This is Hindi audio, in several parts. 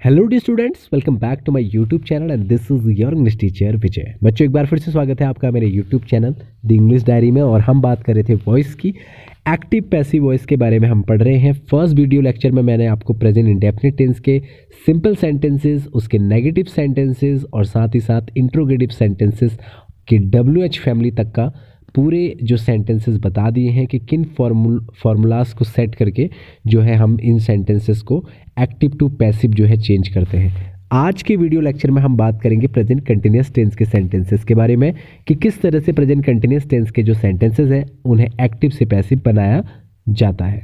Hello dear students, welcome back to my YouTube channel and this is your English teacher Vijay. बच्चों, एक बार फिर से स्वागत है आपका मेरे YouTube channel the English diary में। और हम बात कर रहे थे वॉइस की, एक्टिव पैसिव वॉइस के बारे में हम पढ़ रहे हैं। फर्स्ट वीडियो लेक्चर में मैंने आपको प्रेजेंट इंडेफिनिट टेंस के सिंपल सेंटेंसेस, उसके नेगेटिव सेंटेंसेस और साथ ही साथ इंट्रोगेटिव सेंटेंसेस के WH फैमिली तक का पूरे जो सेंटेंसेस बता दिए हैं कि किन फार्मूलाज को सेट करके जो है हम इन सेंटेंसेस को एक्टिव टू पैसिव जो है चेंज करते हैं। आज के वीडियो लेक्चर में हम बात करेंगे प्रेजेंट कंटिन्यूअस टेंस के सेंटेंसेस के बारे में कि किस तरह से प्रेजेंट कंटिन्यूअस टेंस के जो सेंटेंसेस हैं उन्हें एक्टिव से पैसिव बनाया जाता है।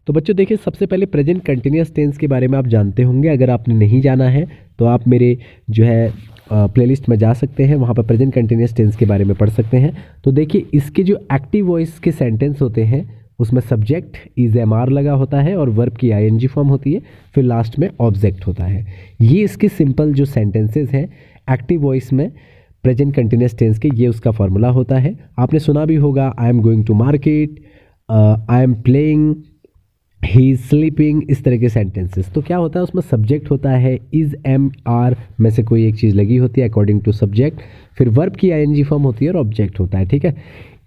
तो बच्चों देखिए, सबसे पहले प्रेजेंट कंटिन्यूअस टेंस के बारे में आप जानते होंगे। अगर आपने नहीं जाना है तो आप मेरे जो है प्लेलिस्ट में जा सकते हैं, वहाँ पर प्रेजेंट कंटिन्यूअस टेंस के बारे में पढ़ सकते हैं। तो देखिए, इसके जो एक्टिव वॉइस के सेंटेंस होते हैं उसमें सब्जेक्ट इज MR लगा होता है और वर्ब की ING फॉर्म होती है, फिर लास्ट में ऑब्जेक्ट होता है। ये इसके सिंपल जो सेंटेंसेस हैं एक्टिव वॉइस में प्रेजेंट कंटिन्यूअस टेंस के, ये उसका फॉर्मूला होता है। आपने सुना भी होगा, I am going to market, I am playing, he is sleeping, इस तरह के सेंटेंसेस। तो क्या होता है, उसमें सब्जेक्ट होता है इज MR में से कोई एक चीज़ लगी होती है अकॉर्डिंग टू सब्जेक्ट, फिर वर्ब की ING फॉर्म होती है और ऑब्जेक्ट होता है। ठीक है,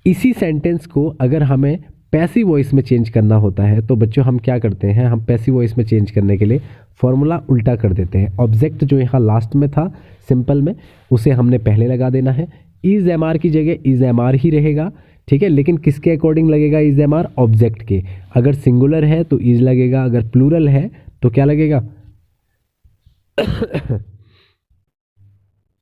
इसी सेंटेंस को अगर हमें पैसिव वॉइस में चेंज करना होता है तो बच्चों हम क्या करते हैं, हम पैसिव वॉइस में चेंज करने के लिए फॉर्मूला उल्टा कर देते हैं। ऑब्जेक्ट जो यहाँ लास्ट में था सिंपल में, उसे हमने पहले लगा देना है। इज MR की जगह इज MR ही रहेगा। ठीक है, लेकिन किसके अकॉर्डिंग लगेगा इज MR? ऑब्जेक्ट के। अगर सिंगुलर है तो इज लगेगा, अगर प्लूरल है तो क्या लगेगा?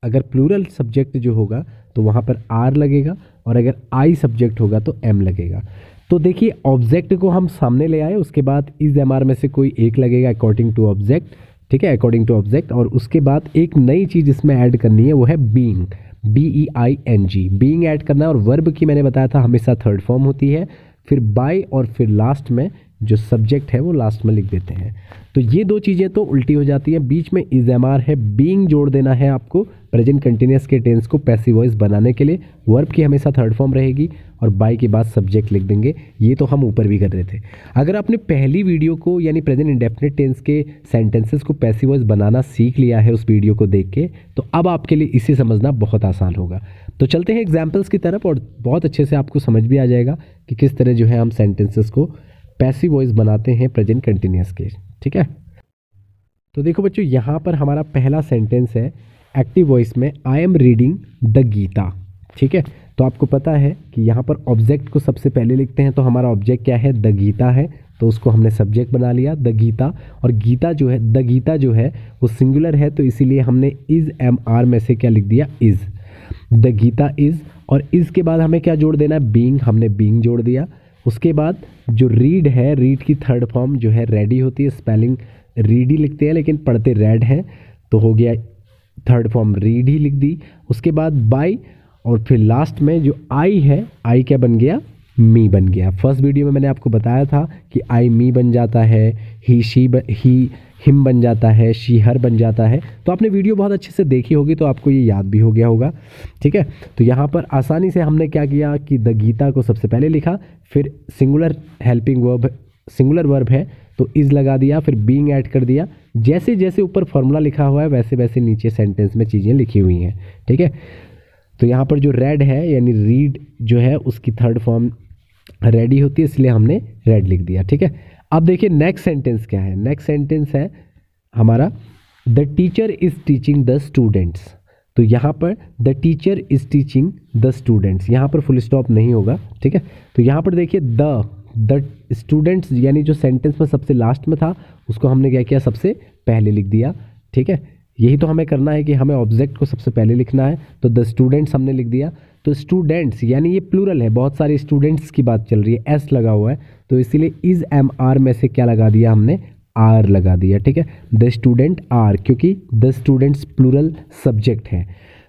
अगर प्लूरल सब्जेक्ट जो होगा तो वहाँ पर R लगेगा और अगर I सब्जेक्ट होगा तो M लगेगा। तो देखिए, ऑब्जेक्ट को हम सामने ले आए, उसके बाद इज MR में से कोई एक लगेगा अकॉर्डिंग टू ऑब्जेक्ट। ठीक है, अकॉर्डिंग टू ऑब्जेक्ट। और उसके बाद एक नई चीज़ इसमें ऐड करनी है, वो है बीइंग, BEING। बीइंग ऐड करना है और वर्ब की मैंने बताया था हमेशा थर्ड फॉर्म होती है, फिर बाय और फिर लास्ट में जो सब्जेक्ट है वो लास्ट में लिख देते हैं। तो ये दो चीज़ें तो उल्टी हो जाती हैं। बीच में इज MR है, बीइंग जोड़ देना है आपको प्रेजेंट कंटिन्यूअस के टेंस को पैसिव वॉइस बनाने के लिए। वर्ब की हमेशा थर्ड फॉर्म रहेगी और बाय के बाद सब्जेक्ट लिख देंगे। ये तो हम ऊपर भी कर रहे थे। अगर आपने पहली वीडियो को यानी प्रेजेंट इंडेफिनिट टेंस के सेंटेंसेस को पैसिव वॉइस बनाना सीख लिया है उस वीडियो को देख के, तो अब आपके लिए इसे समझना बहुत आसान होगा। तो चलते हैं एग्जाम्पल्स की तरफ और बहुत अच्छे से आपको समझ भी आ जाएगा कि किस तरह जो है हम सेंटेंसेस को पैसिव वॉइस बनाते हैं प्रेजेंट कंटिन्यूअस के। ठीक है, तो देखो बच्चों, यहाँ पर हमारा पहला सेंटेंस है एक्टिव वॉइस में, I am reading the Gita. ठीक है, तो आपको पता है कि यहाँ पर ऑब्जेक्ट को सबसे पहले लिखते हैं, तो हमारा ऑब्जेक्ट क्या है? द गीता है, तो उसको हमने सब्जेक्ट बना लिया द गीता। और गीता जो है, द गीता जो है वो सिंगुलर है, तो इसीलिए हमने इज MR में से क्या लिख दिया? इज। The Gita is. और इज के बाद हमें क्या जोड़ देना है? बीइंग। हमने बीइंग जोड़ दिया। उसके बाद जो रीड है, रीड की थर्ड फॉर्म जो है रेडी होती है, स्पेलिंग रीडी लिखते हैं लेकिन पढ़ते रेड है, तो हो गया थर्ड फॉर्म रीड ही लिख दी। उसके बाद बाय और फिर लास्ट में जो आई है, आई क्या बन गया? मी बन गया। फर्स्ट वीडियो में मैंने आपको बताया था कि आई मी बन जाता है, ही हिम बन जाता है, शी हर बन जाता है। तो आपने वीडियो बहुत अच्छे से देखी होगी तो आपको ये याद भी हो गया होगा। ठीक है, तो यहाँ पर आसानी से हमने क्या किया कि द गीता को सबसे पहले लिखा, फिर singular helping verb, singular verb है तो इज लगा दिया, फिर बीइंग ऐड कर दिया। जैसे जैसे ऊपर फॉर्मूला लिखा हुआ है वैसे वैसे नीचे सेंटेंस में चीज़ें लिखी हुई हैं। ठीक है, तो यहाँ पर जो रेड है यानी रीड जो है उसकी थर्ड फॉर्म रेडी होती है, इसलिए हमने रेड लिख दिया। ठीक है, अब देखिए नेक्स्ट सेंटेंस क्या है। नेक्स्ट सेंटेंस है हमारा the teacher is teaching the students. तो यहाँ पर the teacher is teaching the students, यहाँ पर फुल स्टॉप नहीं होगा। ठीक है, तो यहाँ पर देखिए द स्टूडेंट्स यानी जो सेंटेंस में सबसे लास्ट में था उसको हमने क्या किया? सबसे पहले लिख दिया। ठीक है, यही तो हमें करना है कि हमें ऑब्जेक्ट को सबसे पहले लिखना है, तो द स्टूडेंट्स हमने लिख दिया। तो स्टूडेंट्स यानी ये प्लूरल है, बहुत सारे स्टूडेंट्स की बात चल रही है, एस लगा हुआ है, तो इसीलिए इज MR में से क्या लगा दिया? हमने R लगा दिया। ठीक है, द स्टूडेंट R, क्योंकि द स्टूडेंट्स प्लूरल सब्जेक्ट है।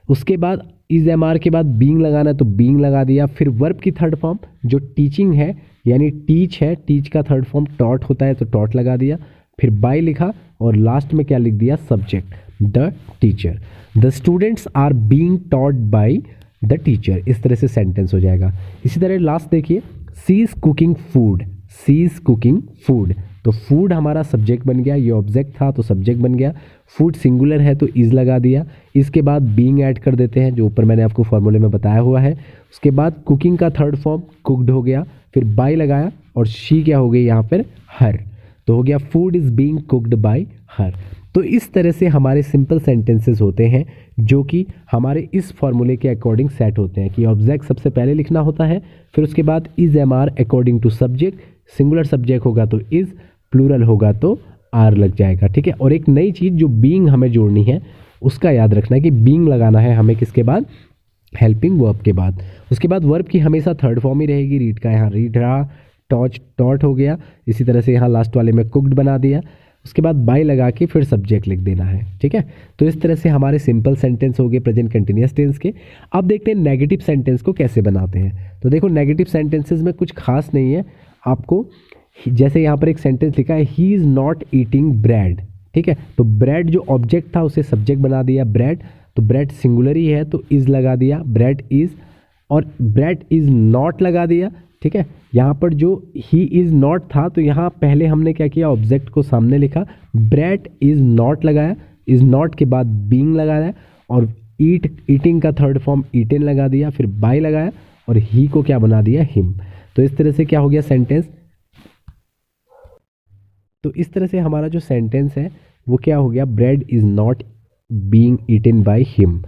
उसके बाद इज MR के बाद बीइंग लगाना है तो बीइंग लगा दिया। फिर वर्ब की थर्ड फॉर्म जो टीचिंग है यानी टीच है, टीच का थर्ड फॉर्म टॉट होता है तो टॉट लगा दिया। फिर बाय लिखा और लास्ट में क्या लिख दिया? Subject the teacher. The students are being taught by the teacher. इस तरह से सेंटेंस हो जाएगा। इसी तरह लास्ट देखिए, she is cooking food, she is cooking food, so food हमारा सब्जेक्ट बन गया, ये ऑब्जेक्ट था तो सब्जेक्ट बन गया। फूड सिंगुलर है तो इज़ लगा दिया। इसके बाद बीइंग ऐड कर देते हैं जो ऊपर मैंने आपको फॉर्मूले में बताया हुआ है। उसके बाद कुकिंग का थर्ड फॉर्म कुक्ड हो गया, फिर बाय लगाया और शी क्या हो गई यहाँ पर हर, तो हो गया food is being cooked bye हर। तो इस तरह से हमारे सिंपल सेंटेंसेस होते हैं जो कि हमारे इस फॉर्मूले के अकॉर्डिंग सेट होते हैं कि ऑब्जेक्ट सबसे पहले लिखना होता है, फिर उसके बाद is am are according to subject, singular subject होगा तो इज़, प्लूरल होगा तो आर लग जाएगा, ठीक है। और एक नई चीज़ जो बीइंग हमें जोड़नी है उसका याद रखना है कि बीइंग लगाना है हमें किसके बाद, हेल्पिंग वर्ब के बाद। उसके बाद वर्ब की हमेशा थर्ड फॉर्म ही रहेगी, रीड का यहाँ रीड रहा, टॉच टॉट हो गया, इसी तरह से यहाँ लास्ट वाले में कुक्ड बना दिया। उसके बाद बाय लगा के फिर सब्जेक्ट लिख देना है, ठीक है। तो इस तरह से हमारे सिंपल सेंटेंस हो गए प्रेजेंट कंटिन्यूअस टेंस के। अब देखते हैं नेगेटिव सेंटेंस को कैसे बनाते हैं। तो देखो नेगेटिव सेंटेंसेस में कुछ खास नहीं है आपको, जैसे यहाँ पर एक सेंटेंस लिखा है he is not eating bread, ठीक है। तो ब्रेड जो ऑब्जेक्ट था उसे सब्जेक्ट बना दिया ब्रेड, तो ब्रेड सिंगुलर ही है तो इज़ लगा दिया, ब्रेड इज़, और ब्रेड इज़ नॉट लगा दिया, ठीक है। यहाँ पर जो ही इज़ नॉट था तो यहाँ पहले हमने क्या किया, ऑब्जेक्ट को सामने लिखा, ब्रेड इज़ नॉट लगाया, इज़ नॉट के बाद बीइंग लगाया और ईटिंग का थर्ड फॉर्म ईटेन लगा दिया, फिर बाय लगाया और ही को क्या बना दिया हिम। तो इस तरह से क्या हो गया सेंटेंस, तो इस तरह से हमारा जो सेंटेंस है वो क्या हो गया, bread is not being eaten by him.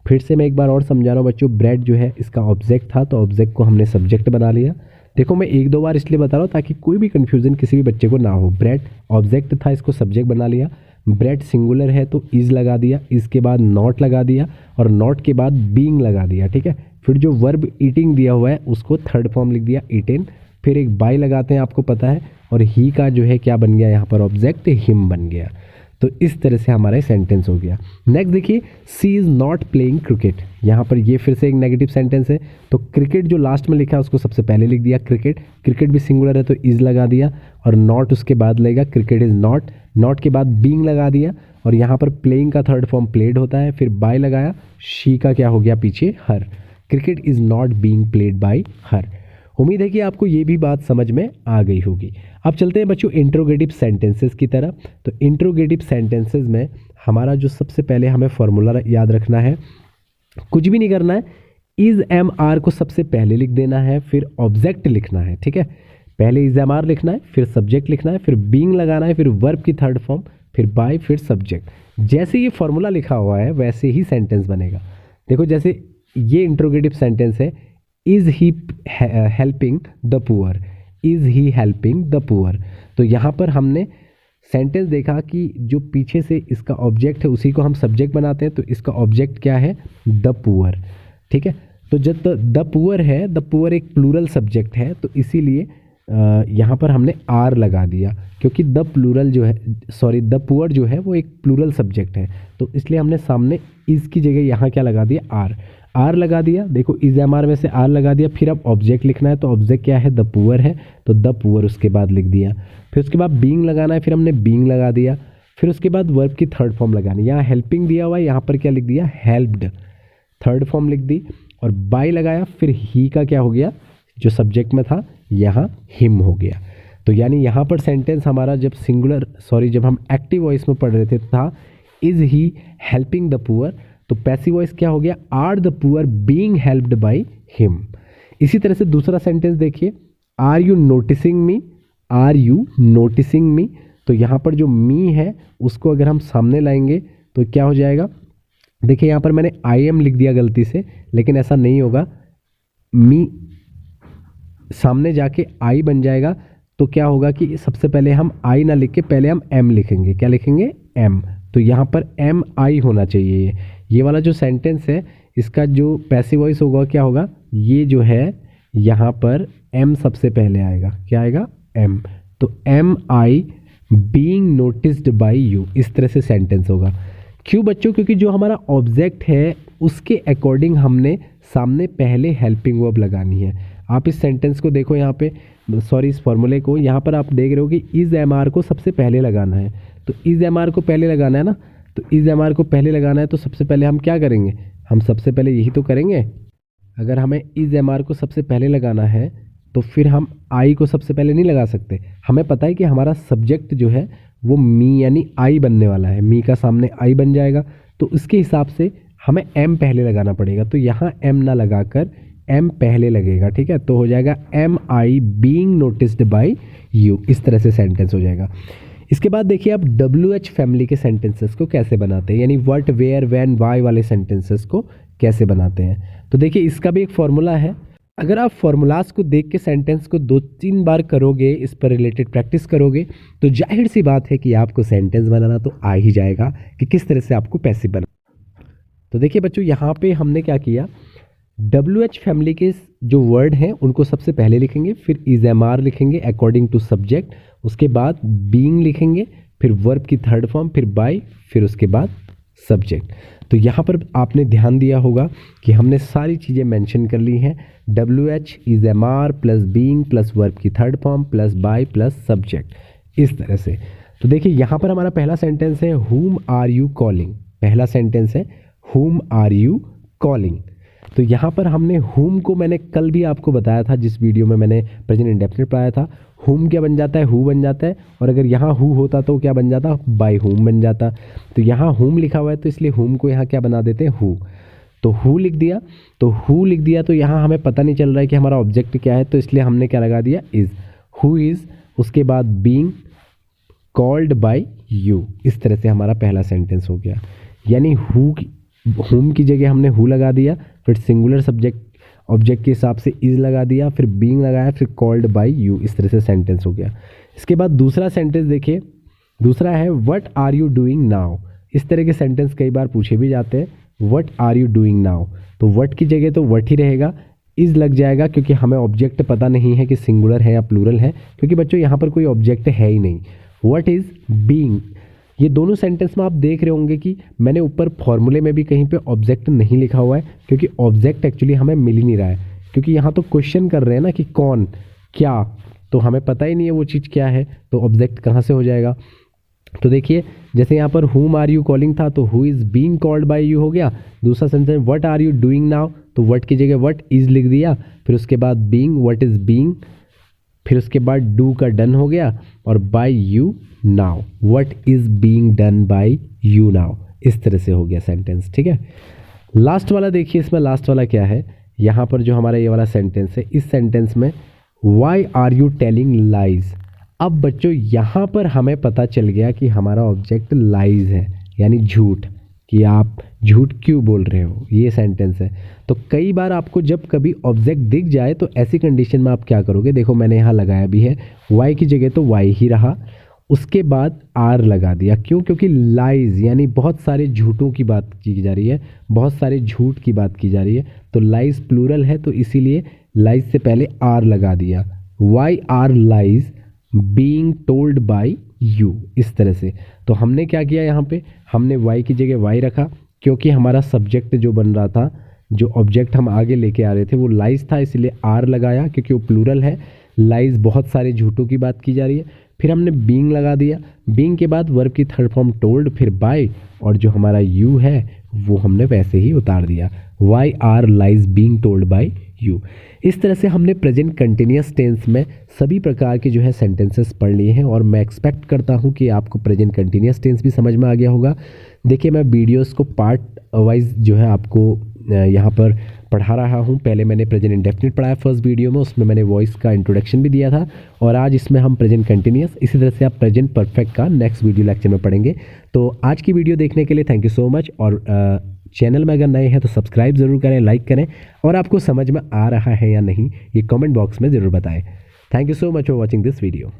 फिर से मैं एक बार और समझा रहा हूँ बच्चों, ब्रेड जो है इसका ऑब्जेक्ट था तो ऑब्जेक्ट को हमने सब्जेक्ट बना लिया। देखो मैं एक दो बार इसलिए बता रहा हूँ ताकि कोई भी कन्फ्यूज़न किसी भी बच्चे को ना हो। ब्रेड ऑब्जेक्ट था, इसको सब्जेक्ट बना लिया, ब्रेड सिंगुलर है तो इज़ लगा दिया, इसके बाद नॉट लगा दिया और नॉट के बाद बीइंग लगा दिया, ठीक है। फिर जो वर्ब ईटिंग दिया हुआ है उसको थर्ड फॉर्म लिख दिया ईटेन, फिर एक बाय लगाते हैं आपको पता है, और ही का जो है क्या बन गया यहाँ पर ऑब्जेक्ट, हिम बन गया। तो इस तरह से हमारा सेंटेंस हो गया। नेक्स्ट देखिए, सी इज़ नॉट प्लेइंग क्रिकेट, यहाँ पर ये फिर से एक नेगेटिव सेंटेंस है। तो क्रिकेट जो लास्ट में लिखा है उसको सबसे पहले लिख दिया क्रिकेट, क्रिकेट भी सिंगुलर है तो इज़ लगा दिया और नॉट उसके बाद लगेगा, क्रिकेट इज़ नॉट, नॉट के बाद बीइंग लगा दिया और यहाँ पर प्लेइंग का थर्ड फॉर्म प्लेड होता है, फिर बाय लगाया, शी का क्या हो गया पीछे her, cricket is not being played by her. उम्मीद है कि आपको ये भी बात समझ में आ गई होगी। अब चलते हैं बच्चों इंट्रोगेटिव सेंटेंसेस की तरफ। तो इंट्रोगेटिव सेंटेंसेस में हमारा जो सबसे पहले हमें फॉर्मूला याद रखना है, कुछ भी नहीं करना है, इज़ एम आर को सबसे पहले लिख देना है, फिर ऑब्जेक्ट लिखना है, ठीक है। पहले इज़ एम आर लिखना है, फिर सब्जेक्ट लिखना है, फिर बीइंग लगाना है, फिर वर्ब की थर्ड फॉर्म, फिर बाय, फिर सब्जेक्ट। जैसे ये फॉर्मूला लिखा हुआ है वैसे ही सेंटेंस बनेगा। देखो जैसे ये इंट्रोगेटिव सेंटेंस है, is he helping the poor, is he helping the poor. तो यहाँ पर हमने सेंटेंस देखा कि जो पीछे से इसका ऑब्जेक्ट है उसी को हम सब्जेक्ट बनाते हैं, तो इसका ऑब्जेक्ट क्या है, द पुअर, ठीक है। तो जब द पुअर है, द पुअर एक प्लूरल सब्जेक्ट है तो इसीलिए यहाँ पर हमने आर लगा दिया, क्योंकि द प्लूरल जो है, सॉरी द पुअर जो है वो एक प्लूरल सब्जेक्ट है, तो इसलिए हमने सामने इज़ की जगह यहाँ क्या लगा दिया, आर, आर लगा दिया। देखो इज़ एम आर में से आर लगा दिया, फिर अब ऑब्जेक्ट लिखना है तो ऑब्जेक्ट क्या है, द पुअर है, तो द पुअर उसके बाद लिख दिया। फिर उसके बाद बीइंग लगाना है, फिर हमने बीइंग लगा दिया। फिर उसके बाद वर्ब की थर्ड फॉर्म लगानी, यहाँ हेल्पिंग दिया हुआ है, यहाँ पर क्या लिख दिया, हेल्प्ड, थर्ड फॉर्म लिख दी और बाय लगाया, फिर ही का क्या हो गया, जो सब्जेक्ट में था यहाँ हिम हो गया। तो यानी यहाँ पर सेंटेंस हमारा जब सिंगुलर, सॉरी जब हम एक्टिव वॉइस में पढ़ रहे थे था is he helping the poor, so passive voice क्या हो गया, are the poor being helped by him. इसी तरह से दूसरा सेंटेंस देखिए, are you noticing me, are you noticing me, so यहाँ पर जो मी है उसको अगर हम सामने लाएंगे तो क्या हो जाएगा, देखिए यहाँ पर मैंने आई एम लिख दिया गलती से, लेकिन ऐसा नहीं होगा, मी सामने जाके आई बन जाएगा। तो क्या होगा कि सबसे पहले हम आई ना लिख के पहले हम एम लिखेंगे, क्या लिखेंगे, एम, तो यहाँ पर एम आई होना चाहिए। ये वाला जो सेंटेंस है इसका जो पैसिव वॉइस होगा क्या होगा, ये जो है यहाँ पर एम सबसे पहले आएगा, क्या आएगा, एम, तो am I being noticed by you, इस तरह से सेंटेंस होगा। क्यों बच्चों, क्योंकि जो हमारा ऑब्जेक्ट है उसके अकॉर्डिंग हमने सामने पहले हेल्पिंग वर्ब लगानी है। आप इस सेंटेंस को देखो यहाँ पे, सॉरी इस फॉर्मूले को, यहाँ पर आप देख रहे हो कि इज़ एम आर को सबसे पहले लगाना है, तो इज़ एम आर को पहले लगाना है ना, तो इज़ एम आर को पहले लगाना है तो सबसे पहले हम क्या करेंगे, हम सबसे पहले यही तो करेंगे। अगर हमें इज़ एम आर को सबसे पहले लगाना है तो फिर हम आई को सबसे पहले नहीं लगा सकते। हमें पता है कि हमारा सब्जेक्ट जो है वो मी यानी आई बनने वाला है, मी का सामने आई बन जाएगा, तो उसके हिसाब से हमें एम पहले लगाना पड़ेगा। तो यहाँ एम ना लगाकर एम पहले लगेगा, ठीक है। तो हो जाएगा am I being noticed by you, इस तरह से सेंटेंस हो जाएगा। इसके बाद देखिए आप WH फैमिली के सेंटेंसेस को कैसे बनाते हैं, यानी व्हाट, वेयर, व्हेन, व्हाई वाले सेंटेंसेस को कैसे बनाते हैं। तो देखिए इसका भी एक फॉर्मूला है। अगर आप फॉर्मूलाज को देख के सेंटेंस को 2-3 बार करोगे, इस पर रिलेटेड प्रैक्टिस करोगे, तो जाहिर सी बात है कि आपको सेंटेंस बनाना तो आ ही जाएगा कि किस तरह से आपको पैसिव बना। तो देखिए बच्चों यहाँ पे हमने क्या किया, WH फैमिली के जो वर्ड हैं उनको सबसे पहले लिखेंगे, फिर इज एम आर लिखेंगे अकॉर्डिंग टू सब्जेक्ट, उसके बाद बीइंग लिखेंगे, फिर वर्ब की थर्ड फॉर्म, फिर बाय, फिर उसके बाद सब्जेक्ट। तो यहाँ पर आपने ध्यान दिया होगा कि हमने सारी चीज़ें मेंशन कर ली हैं, WH is am are plus being plus verb की third form plus by plus subject, इस तरह से। तो देखिए यहाँ पर हमारा पहला सेंटेंस है whom आर यू कॉलिंग, पहला सेंटेंस है whom आर यू कॉलिंग। तो यहाँ पर हमने whom को मैंने कल भी आपको बताया था, जिस वीडियो में मैंने प्रेजेंट इंडेफिनिट पढ़ाया था, whom क्या बन जाता है, who बन जाता है, और अगर यहाँ who होता तो क्या बन जाता, by whom बन जाता। तो यहाँ whom लिखा हुआ है तो इसलिए whom को यहाँ क्या बना देते हैं, who। तो who लिख दिया, तो who लिख दिया, तो यहाँ हमें पता नहीं चल रहा है कि हमारा ऑब्जेक्ट क्या है, तो इसलिए हमने क्या लगा दिया, is, who is, उसके बाद being called by you, इस तरह से हमारा पहला सेंटेंस हो गया। यानी whom की जगह हमने who लगा दिया, फिर सिंगुलर सब्जेक्ट ऑब्जेक्ट के हिसाब से इज लगा दिया, फिर बीइंग लगाया, फिर कॉल्ड बाय यू, इस तरह से सेंटेंस हो गया। इसके बाद दूसरा सेंटेंस देखिए, दूसरा है what are you doing now. इस तरह के सेंटेंस कई बार पूछे भी जाते हैं, what are you doing now, तो व्हाट की जगह तो व्हाट ही रहेगा, इज लग जाएगा क्योंकि हमें ऑब्जेक्ट पता नहीं है कि सिंगुलर है या प्लूरल है, क्योंकि बच्चों यहाँ पर कोई ऑब्जेक्ट है ही नहीं। व्हाट इज बीइंग, ये दोनों सेंटेंस में आप देख रहे होंगे कि मैंने ऊपर फॉर्मूले में भी कहीं पे ऑब्जेक्ट नहीं लिखा हुआ है, क्योंकि ऑब्जेक्ट एक्चुअली हमें मिल ही नहीं रहा है, क्योंकि यहाँ तो क्वेश्चन कर रहे हैं ना कि कौन क्या, तो हमें पता ही नहीं है वो चीज़ क्या है, तो ऑब्जेक्ट कहाँ से हो जाएगा। तो देखिए जैसे यहाँ पर whom आर यू कॉलिंग था तो who is being called by you हो गया। दूसरा sentence what are you doing now, तो व्हाट की जगह व्हाट इज़ लिख दिया, फिर उसके बाद बीइंग, व्हाट इज़ बीइंग, फिर उसके बाद डू का डन हो गया, और by you now, what is being done by you now, इस तरह से हो गया सेंटेंस, ठीक है। लास्ट वाला देखिए, इसमें लास्ट वाला क्या है, यहाँ पर जो हमारा ये वाला सेंटेंस है, इस सेंटेंस में why are you telling lies. अब बच्चों यहाँ पर हमें पता चल गया कि हमारा ऑब्जेक्ट लाइज है, यानी झूठ, कि आप झूठ क्यों बोल रहे हो, ये सेंटेंस है। तो कई बार आपको जब कभी ऑब्जेक्ट दिख जाए तो ऐसी कंडीशन में आप क्या करोगे, देखो मैंने यहाँ लगाया भी है, वाई की जगह तो वाई ही रहा, उसके बाद आर लगा दिया, क्यों, क्योंकि लाइज यानी बहुत सारे झूठों की बात की जा रही है, बहुत सारे झूठ की बात की जा रही है, तो लाइज प्लूरल है तो इसीलिए लाइज से पहले आर लगा दिया। Why are lies being told by you, इस तरह से। तो हमने क्या किया, यहाँ पे हमने वाई की जगह वाई रखा, क्योंकि हमारा सब्जेक्ट जो बन रहा था, जो ऑब्जेक्ट हम आगे लेके आ रहे थे वो लाइज था, इसलिए आर लगाया क्योंकि वो प्लूरल है, लाइज बहुत सारे झूठों की बात की जा रही है। फिर हमने बीइंग लगा दिया, बीइंग के बाद वर्ब की थर्ड फॉर्म टोल्ड, फिर बाय, और जो हमारा यू है वो हमने वैसे ही उतार दिया, why are lies being told by you. इस तरह से हमने प्रेजेंट कंटिन्यूअस टेंस में सभी प्रकार के जो है सेंटेंसेस पढ़ लिए हैं, और मैं एक्सपेक्ट करता हूं कि आपको प्रेजेंट कंटिन्यूअस टेंस भी समझ में आ गया होगा। देखिए मैं वीडियोस को पार्ट वाइज जो है आपको यहाँ पर पढ़ा रहा हूँ। पहले मैंने प्रेजेंट इंडेफिनिट पढ़ाया फर्स्ट वीडियो में, उसमें मैंने वॉइस का इंट्रोडक्शन भी दिया था, और आज इसमें हम प्रेजेंट कंटिन्यूअस, इसी तरह से आप प्रेजेंट परफेक्ट का नेक्स्ट वीडियो लेक्चर में पढ़ेंगे। तो आज की वीडियो देखने के लिए थैंक यू सो मच, और चैनल में अगर नए हैं तो सब्सक्राइब ज़रूर करें, लाइक करें, और आपको समझ में आ रहा है या नहीं ये कमेंट बॉक्स में ज़रूर बताएं। Thank you so much for watching this video.